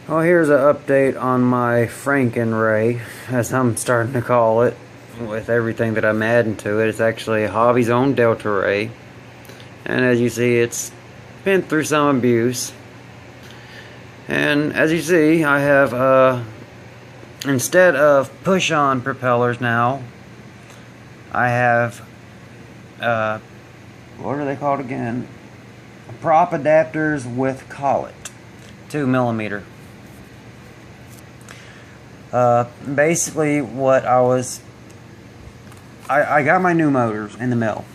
Well, here's an update on my Frankenray, as I'm starting to call it, with everything that I'm adding to it. It's actually Hobby's own DeltaRay, and as you see, it's been through some abuse. And as you see, I have, instead of push-on propellers now, I have, what are they called again? Prop adapters with collet, 2mm. Basically what I got my new motors in the mail,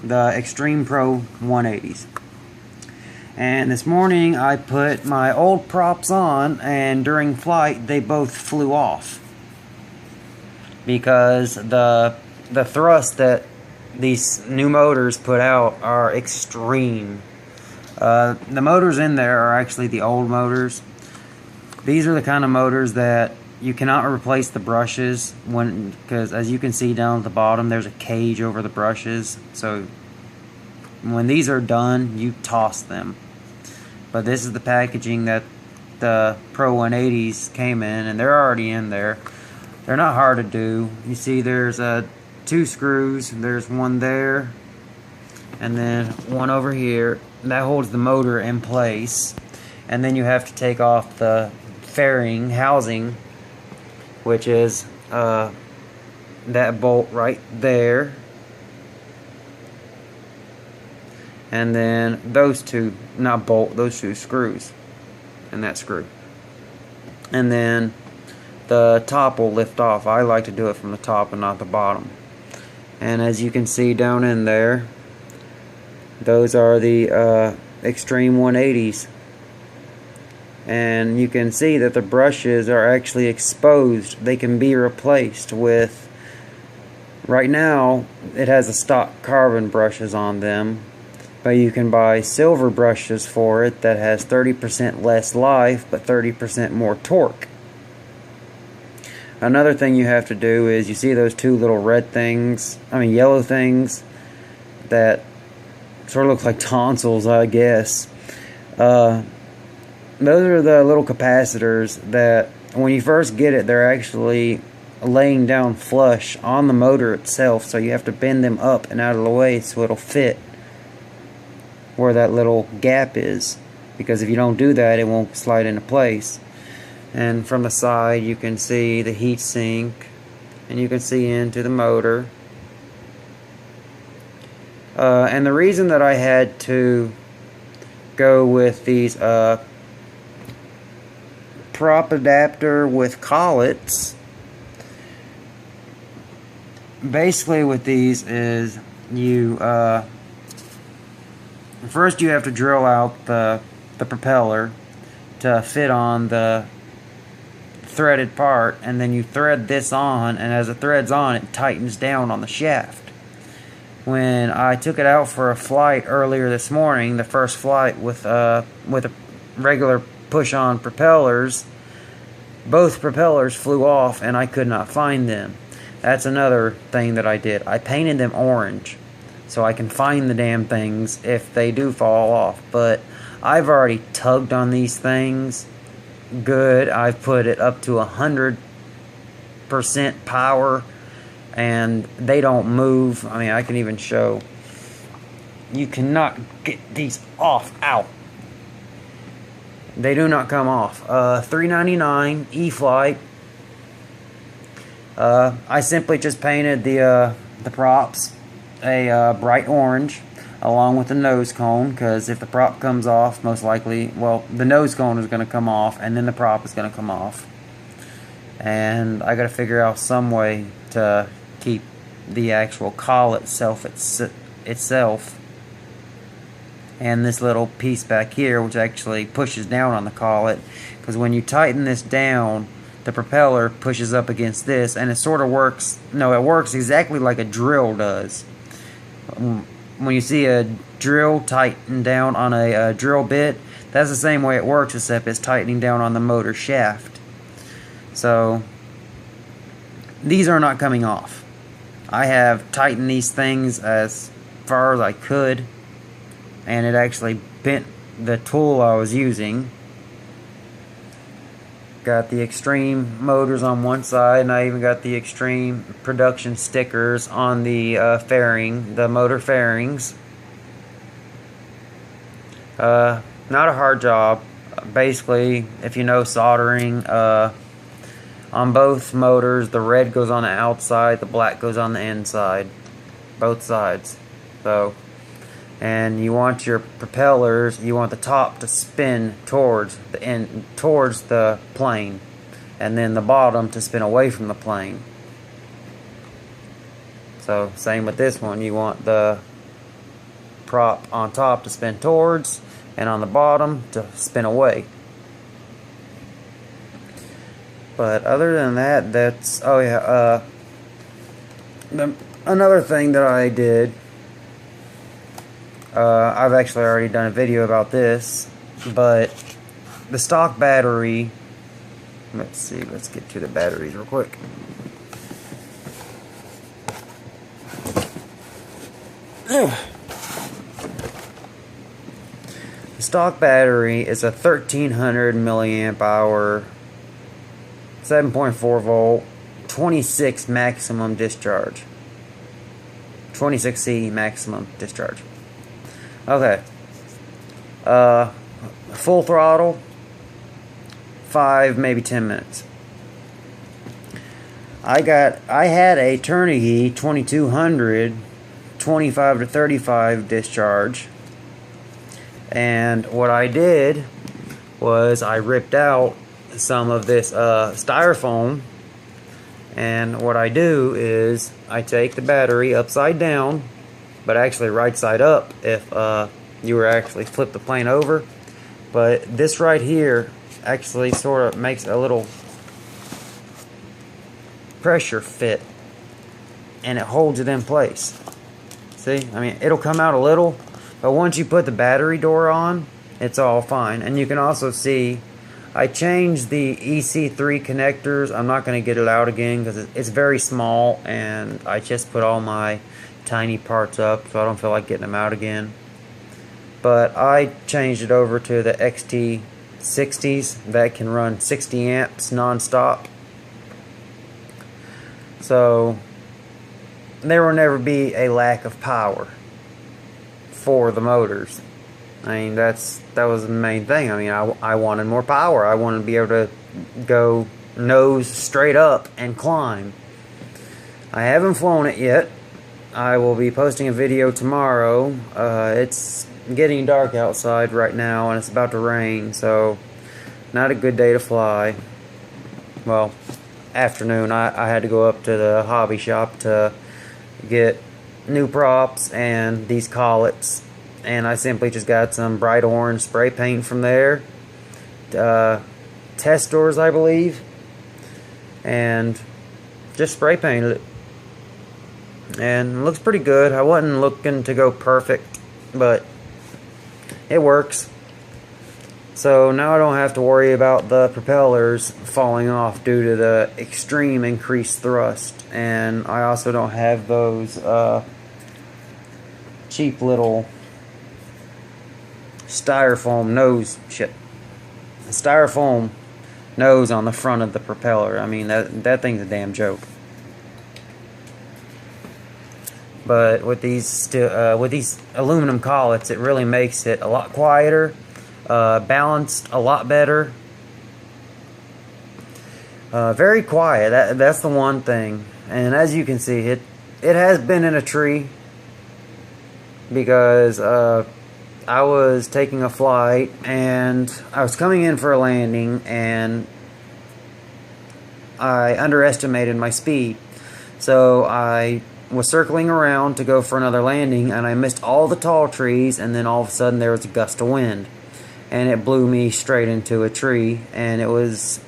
the Xtreme Pro 180s, and this morning I put my old props on, and during flight they both flew off because the thrust that these new motors put out are extreme. The motors in there are actually the old motors. These are the kind of motors that you cannot replace the brushes because as you can see down at the bottom, there's a cage over the brushes. So when these are done, you toss them. But this is the packaging that the Pro 180s came in, and they're already in there. They're not hard to do. You see there's 2 screws. There's one there and then one over here. That holds the motor in place. And then you have to take off the fairing housing, which is that bolt right there, and then those two, not bolt, those 2 screws, and that screw, and then the top will lift off. I like to do it from the top and not the bottom. And as you can see down in there, those are the Xtreme 180s. And you can see that the brushes are actually exposed. They can be replaced with, right now it has the stock carbon brushes on them, but you can buy silver brushes for it that has 30% less life but 30% more torque. Another thing you have to do is, you see those 2 little yellow things that sort of look like tonsils, I guess. Those are the little capacitors that when you first get it, they're actually laying down flush on the motor itself, so you have to bend them up and out of the way so it'll fit where that little gap is, because if you don't do that, it won't slide into place. And from the side you can see the heat sink, and you can see into the motor. And the reason that I had to go with these prop adapter with collets, basically with these is you first you have to drill out the propeller to fit on the threaded part, and then you thread this on, and as it threads on, it tightens down on the shaft. When I took it out for a flight earlier this morning, the first flight with a regular push-on propellers, both propellers flew off and I could not find them. That's another thing that I did. I painted them orange so I can find the damn things if they do fall off. But I've already tugged on these things good. I've put it up to 100% power and they don't move. I mean, I can even show. You cannot get these off out. They do not come off. $3.99 E-flite. I simply just painted the props a bright orange along with the nose cone, because if the prop comes off, most likely, well, the nose cone is going to come off and then the prop is going to come off. And I got to figure out some way to keep the actual collet itself and this little piece back here, which actually pushes down on the collet, because when you tighten this down, the propeller pushes up against this, and it sort of works, no, it works exactly like a drill does. When you see a drill tighten down on a drill bit, that's the same way it works, except it's tightening down on the motor shaft. So these are not coming off. I have tightened these things as far as I could, and it actually bent the tool I was using. Got the Xtreme motors on one side, and I even got the Xtreme production stickers on the fairing, the motor fairings. Not a hard job. Basically, if you know soldering, on both motors, the red goes on the outside, the black goes on the inside, both sides. So, and you want your propellers, you want the top to spin towards the end, towards the plane, and then the bottom to spin away from the plane. So same with this one, you want the prop on top to spin towards, and on the bottom to spin away. But other than that, that's, oh yeah, another thing that I did, I've actually already done a video about this, but the stock battery, let's see, let's get to the batteries real quick. The stock battery is a 1300 milliamp hour, 7.4 volt, 26 maximum discharge. 26C maximum discharge. Okay. Full throttle, 5, maybe 10 minutes. I had a Turnigy 2200, 25 to 35 discharge. And what I did was I ripped out some of this styrofoam, and what I do is I take the battery upside down, but actually right side up if you were actually flip the plane over. But this right here actually sort of makes a little pressure fit, and it holds it in place. See, I mean, it'll come out a little, but once you put the battery door on, it's all fine. And you can also see I changed the EC3 connectors. I'm not going to get it out again because it's very small, and I just put all my tiny parts up, so I don't feel like getting them out again. But I changed it over to the XT60s that can run 60 amps non-stop. So there will never be a lack of power for the motors. I mean, that was the main thing. I mean, I wanted more power. I wanted to be able to go nose straight up and climb. I haven't flown it yet. I will be posting a video tomorrow. It's getting dark outside right now, and it's about to rain, so not a good day to fly. Well, afternoon. I had to go up to the hobby shop to get new props and these collets. And I simply just got some bright orange spray paint from there. Test stores, I believe. And just spray painted it. And it looks pretty good. I wasn't looking to go perfect, but it works. So now I don't have to worry about the propellers falling off due to the extreme increased thrust. And I also don't have those cheap little styrofoam nose on the front of the propeller. I mean, that thing's a damn joke. But with these aluminum collets, it really makes it a lot quieter, balanced a lot better, very quiet. That's the one thing. And as you can see, it has been in a tree because I was taking a flight and I was coming in for a landing, and I underestimated my speed. So I was circling around to go for another landing, and I missed all the tall trees, and then all of a sudden there was a gust of wind, and it blew me straight into a tree. And it was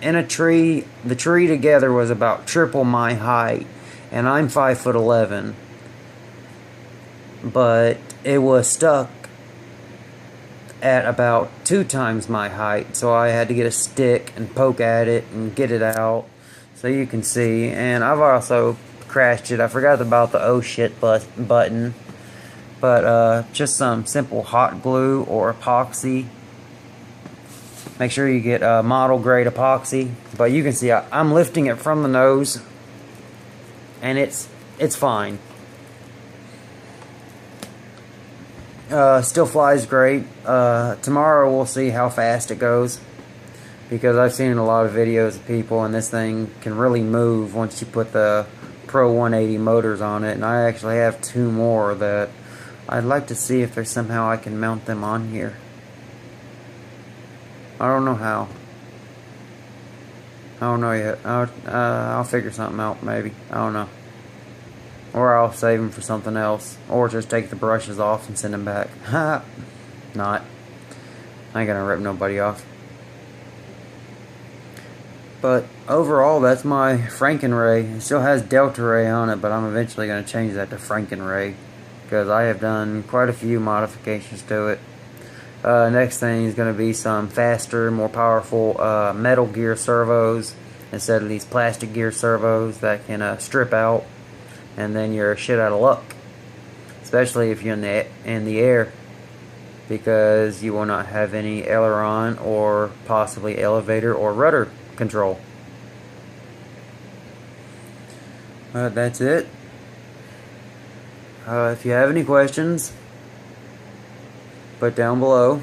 in a tree. The tree together was about triple my height, and I'm 5'11", but it was stuck at about 2 times my height, so I had to get a stick and poke at it and get it out so you can see. And I've also crashed it. I forgot about the oh shit button, but just some simple hot glue or epoxy Make sure you get model grade epoxy. But you can see I'm lifting it from the nose, and it's fine. Still flies great. Tomorrow we'll see how fast it goes, because I've seen a lot of videos of people, and this thing can really move once you put the Pro 180 motors on it. And I actually have 2 more that I'd like to see if there's somehow I can mount them on here. I don't know how. I don't know yet. I'll figure something out, maybe. I don't know. Or I'll save them for something else. Or just take the brushes off and send them back. Ha! Not. I ain't gonna rip nobody off. But overall, that's my Frankenray. It still has DeltaRay on it, but I'm eventually gonna change that to Frankenray, because I have done quite a few modifications to it. Next thing is going to be some faster, more powerful metal gear servos instead of these plastic gear servos that can strip out, and then you're shit out of luck, especially if you're in the air, because you will not have any aileron or possibly elevator or rudder control. That's it. If you have any questions, put down below.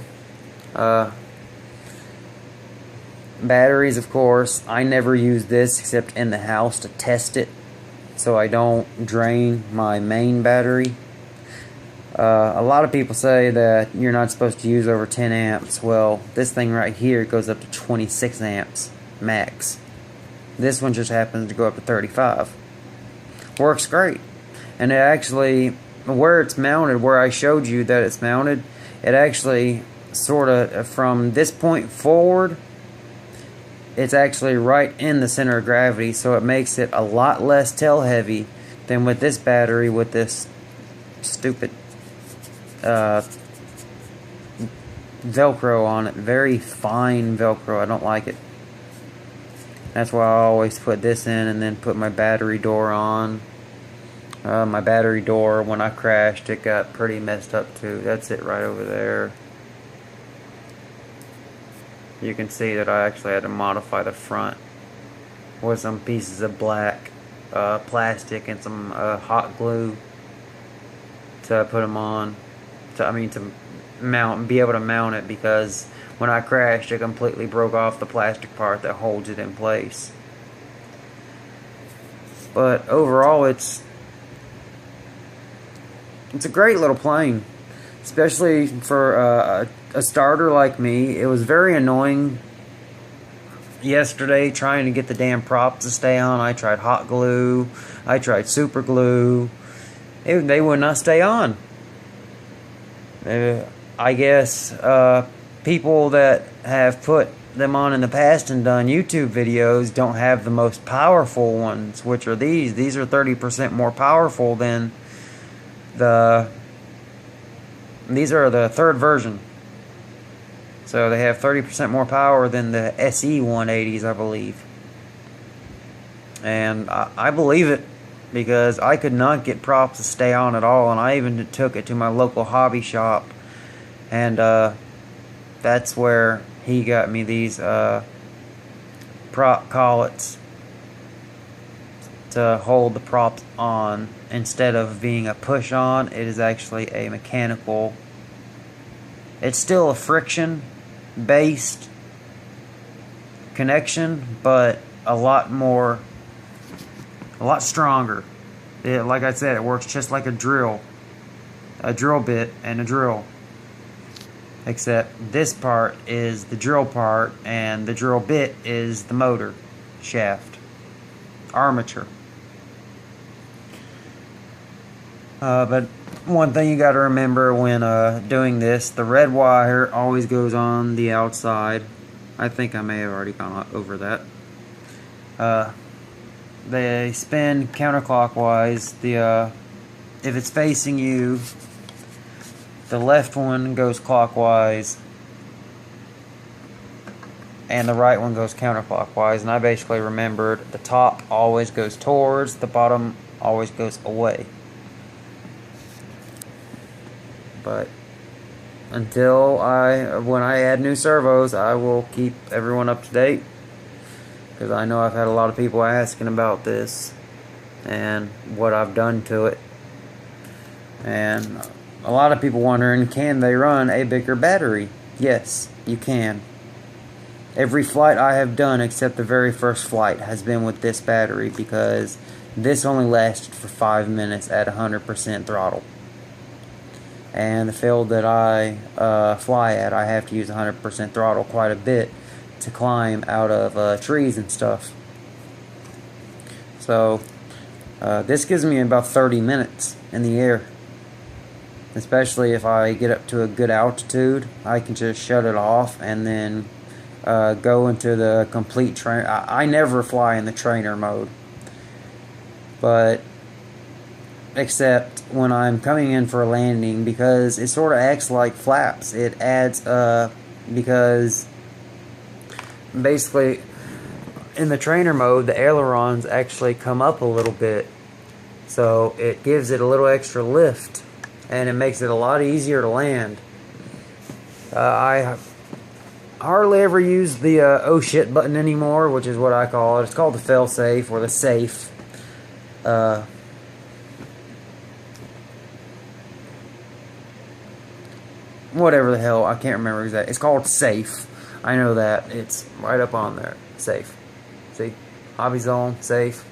Batteries, of course, I never use this except in the house to test it, so I don't drain my main battery. A lot of people say that you're not supposed to use over 10 amps. Well, this thing right here goes up to 26 amps max. This one just happens to go up to 35. Works great. And it actually, where it's mounted, where I showed you that it's mounted, it actually sort of, from this point forward, it's actually right in the center of gravity, so it makes it a lot less tail heavy than with this battery with this stupid Velcro on it. Very fine Velcro. I don't like it. That's why I always put this in and then put my battery door on. My battery door, when I crashed, it got pretty messed up too. That's it right over there. You can see that I actually had to modify the front with some pieces of black plastic and some hot glue to put them on. To mount, be able to mount it, because when I crashed, it completely broke off the plastic part that holds it in place. But overall, it's a great little plane, especially for a starter like me. It was very annoying yesterday trying to get the damn props to stay on. I tried hot glue, I tried super glue. They would not stay on. I guess people that have put them on in the past and done YouTube videos don't have the most powerful ones, which are these. These are 30% more powerful than these are the 3rd version. So they have 30% more power than the SE 180s, I believe. And I believe it, because I could not get props to stay on at all, and I even took it to my local hobby shop, and that's where he got me these prop collets to hold the props on. Instead of being a push on, it is actually a mechanical. It's still a friction based connection, but a lot stronger. Like I said, it works just like a drill bit and a drill, except this part is the drill part and the drill bit is the motor shaft armature. But one thing you got to remember when doing this, the red wire always goes on the outside. I think I may have already gone over that. They spin counterclockwise. If it's facing you, the left one goes clockwise and the right one goes counterclockwise. And I basically remembered the top always goes towards, the bottom always goes away. But until when I add new servos, I will keep everyone up to date, because I know I've had a lot of people asking about this and what I've done to it, and a lot of people wondering, can they run a bigger battery? Yes, you can. Every flight I have done except the very first flight has been with this battery, because this only lasted for 5 minutes at 100% throttle. And the field that I fly at, I have to use 100% throttle quite a bit to climb out of trees and stuff. So this gives me about 30 minutes in the air. Especially if I get up to a good altitude, I can just shut it off and then go into the complete train. I never fly in the trainer mode, but except when I'm coming in for a landing, because it sort of acts like flaps. It adds because basically in the trainer mode, the ailerons actually come up a little bit, so it gives it a little extra lift, and it makes it a lot easier to land. I hardly ever use the oh shit button anymore, which is what I call it. It's called the fail safe, or the safe. Whatever the hell, I can't remember exactly. It's called safe. I know that. It's right up on there. Safe. See? Hobby Zone, safe.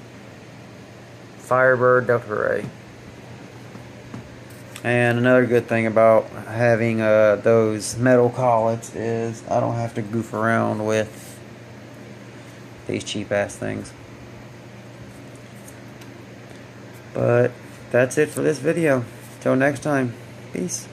Firebird, DeltaRay. And another good thing about having those metal collets is I don't have to goof around with these cheap ass things. But that's it for this video. Till next time. Peace.